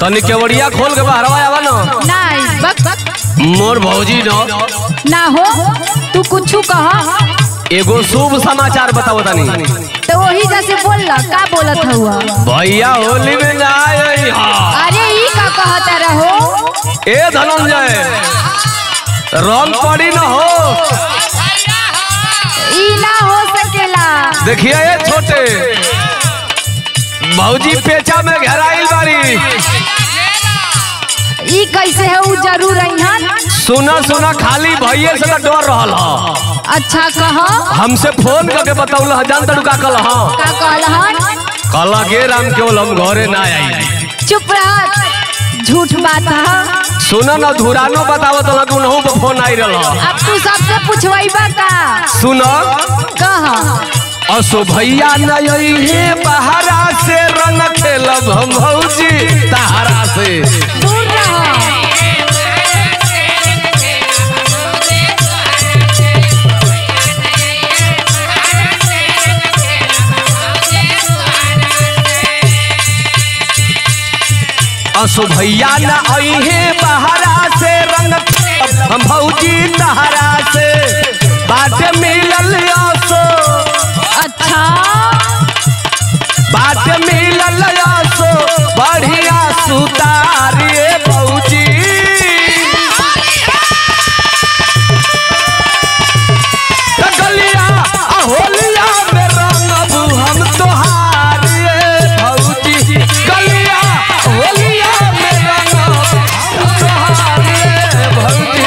तनी केवड़िया खोल के बाहरवा आवा ना। नहीं बक मोर भौजी ना हो तू कुछ कहा। एगो शुभ समाचार बताओ तनी। तो वही जैसे बोल ला का बोलत हुआ। भैया होली में ना आई। अरे ई का कहता रहो। ए धनंजय रंग पड़ी न हो। ई ना हो सकेला। देखिए ये छोटे भौजी पेचा में घेराइल बारी। ई कैसे है उ जरूर अइहन। सुना सुना खाली भैये से डर रहल ह। अच्छा कहा। हमसे फोन करके बताउल जान तड़ू का कल ह। का कहलहन। कल के राम केवल हम घरे ना आई। चुप रह झूठ बात है। सुना ना धुरानो बतावत लग उनहु पे फोन आई रहल। अब तू सबसे पूछवाइबा का। सुना कहा। असो भैया नई है बहरा से रंग खेलब हम भौजी तहरा से। दूर रहो। असो भैया न आई है बहरा से रंग हम भौजी तहरा से। बाट मिलल असो। अच्छा बाट मिलल असो बढ़िया सुतारिए भौजी। गलिया होलिया में रंगबू हम तोहारिए भौजी। गलिया होलिया में रंगबू हम तोहारिए भौजी।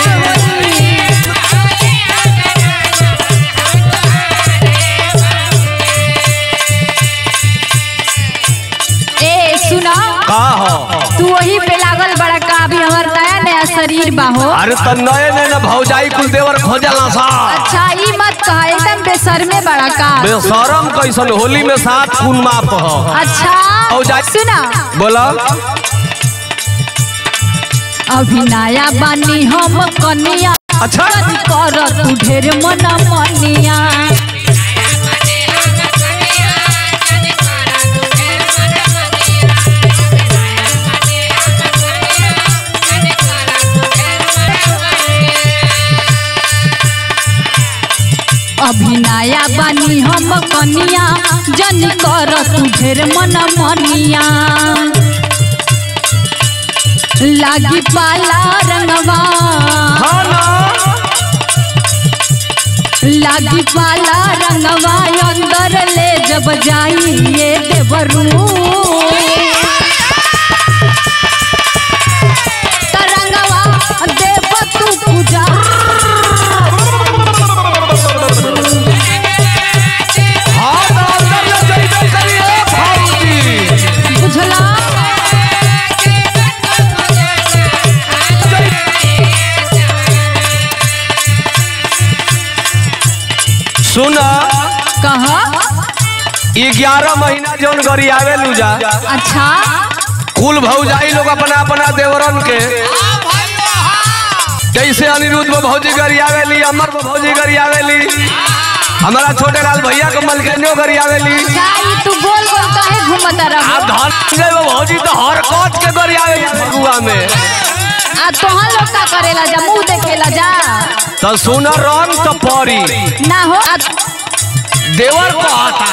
ए सुना का हो तू वही पे लागल बड़ा का। अभी हमार नया नया शरीर बा हो। अरे त नए नए न भौजाई कुल देवर खोजला सा। अच्छा ई मत कहा एकदम बेशर्मे बड़ा का। बेशरम कैसन होली में साथ खून माप हो। अच्छा भौजाई सुना बोला। अभी नया बानी हम कनिया। अच्छा कर तू ढेर मना मनिया। अभी नया बानी हम कनिया जन कर तू ढेर मना मनिया। लागी पाला रंगवा। हाँ ना। लागी पाला रंगवा अंदर ले जब जाई ये देवरू। तरंगवा देव तू पूजा। बुझला। सुना कहा। 11 महीना जौन गरी आवे लूजा। अच्छा कुल भौजाई लोग अपना अपना देवरन के जैसे अनिरुद्ध भौजी गरी आवेली, अमर भौजी गरी आवेली, हमारा छोटे लाल भैया के मलकनियो गरी आवेली। तू गोल गोल काहे घूमता रहो। आप धनंजय भौजी तो हर कोच के गरी आवेली फगुआ में। आ तोहन लोग का करेला जा मुंह देखेला जा। तो सुना रंग तो पड़ी ना हो देवर को आता।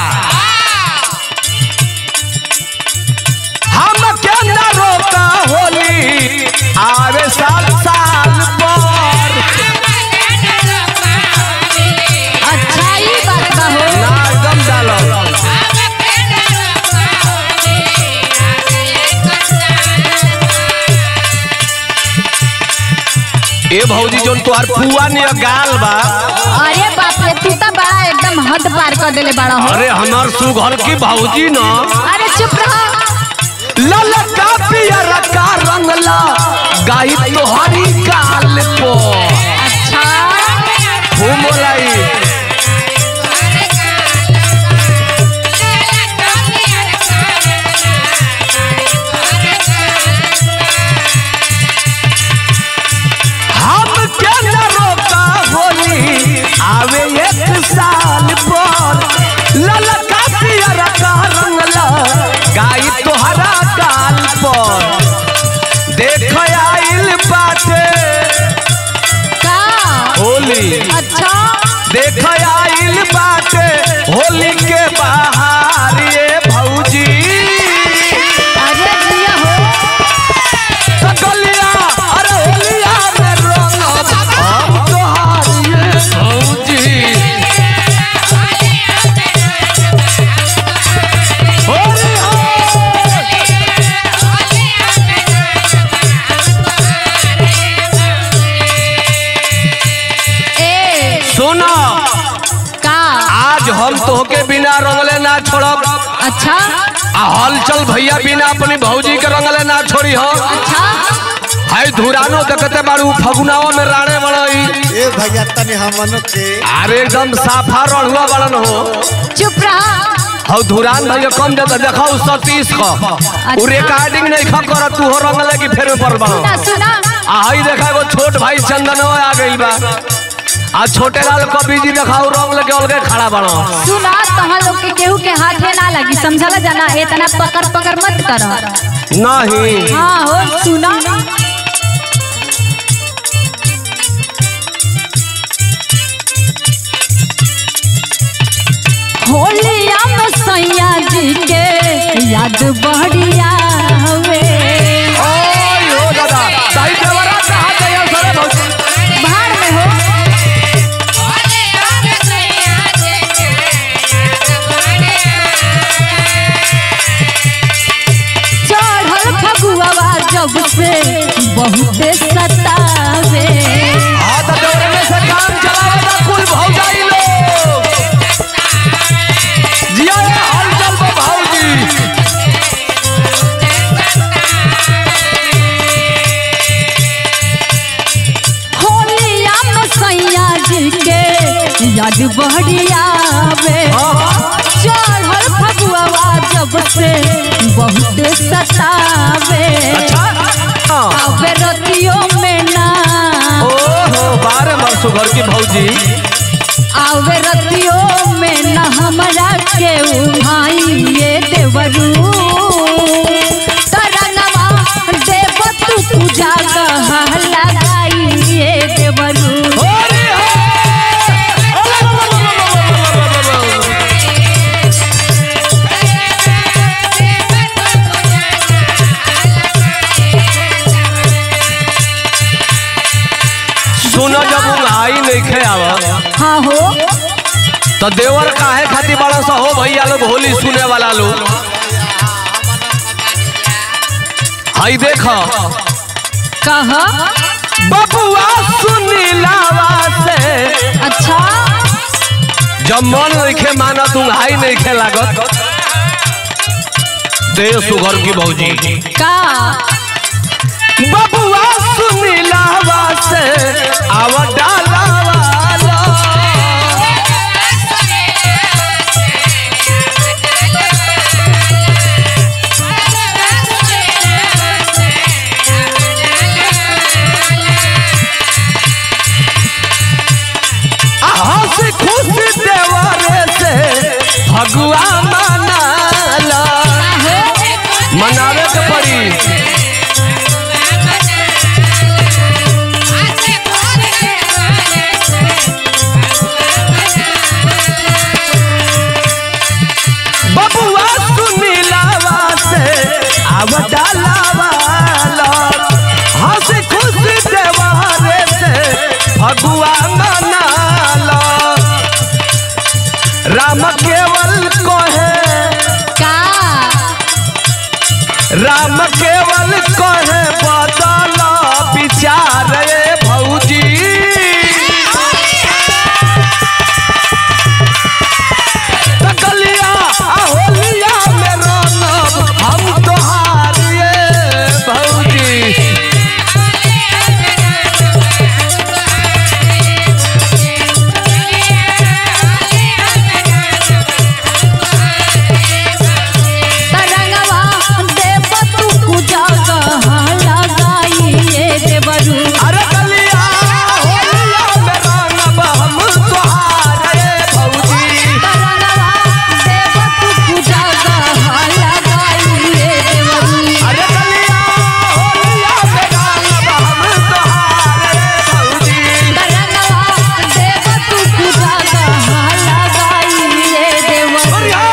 हम क्या ना रोका होली आवे साल साल पर। अच्छा ई बात बा हो। ना एकदम डालो। ए भौजी जोन तोहार पुआ ने गाल बा। अरे बाप रे तू तो बड़ा एकदम हद पार कर देले बड़ा हो। अरे हमार सुघर की भौजी ना। अरे चुप रहो। ललका पियर का रंगला गाई तोहारी गाल पो। अच्छा खूब बोलाई। हम क्या न रोका होली आवे एक साल पर। ललका पियर का रंगला गाई तोहरा गाल पर। छोड़ब। अच्छा हलचल भैया बिना अपनी भौजी के रंगले ना छोड़ी हो। अच्छा हाय धुरानो देखते बारू फगुनावा में राणे बड़ई ए भैया तने हमन के अरे एकदम साफा रहुआ बड़न हो। चुप रहा। हौ धुरान भैया कम देता देखाऊ 37 का उ रिकॉर्डिंग नहीं खा कर तू हो रंगले की फेर पर बा। सुना सुना आई देखा वो छोट भाई चंदनवा आ गई बा। आज छोटे लाल कवि जी देखाऊ रंग लगे अलगे खड़ा बड़ा। सुना तहां लोग के केहू के हाथे ना लगी समझला जाना। इतना पकड़ पकड़ मत कर। नहीं हाँ हो सुना होलिया में सैया जी के याद बढ़िया हवे। ओय हो दादा सही देवरा कहा गया सरे भौजी भाड़ में हो चढ़ल फगुआ जब से बहुते सतावे। हां तो देवरे में से काम चलावे दा कुल भौजाई लोग जिया हलचल बा भौजी। होलिया में सैया जी के याद बढ़िया वे। चढ़ल फगुआ जब से बहुत सतावे। आवे रतियों में ना ओहो 12 वर्ष घर की भौजी आवे रतियों में ना हमरा के भाई ये देवरू तरनवा देव तू पूजा कहा लगाई ये देवरू। सुनो जब उंगाई नहीं खे आवा हाँ हो तो देवर काहे खातिर बड़ा सा हो भैया लोग होली सुने वाला लोग। हाई देखो कहा बबुआ सुनीलावा से अच्छा जब मन लिखे माना तुम हाई नहीं खे लागत दे सुगर की भौजी का बबुआ सुनीलावा से आवा डाला वाला हंसी खुशी देवरे से फगुआ मनाला मनावे के पड़ी। बबुआ सुनीलावा से आवडाला वाला हंसी खुशी देवारे से फगुआ मनाला। राम केवल कहे का राम केवल कहे बदला विचार भौजी तकलिया होलिया में रंगब हम तोहार ये भौजी। तरंगवा देव तू पूजा कहा लगाई ये देवरू। अरे कलिया होलिया में रंगब हम तोहार ये भौजी। तरंगवा देव तू पूजा कहा लगाई ये देवरू। अरे कलिया होलिया में रंगब हम तोहार ये भौजी। तरंगवा देव तू पूजा कहा लगाई ये देवरू। बढ़िया।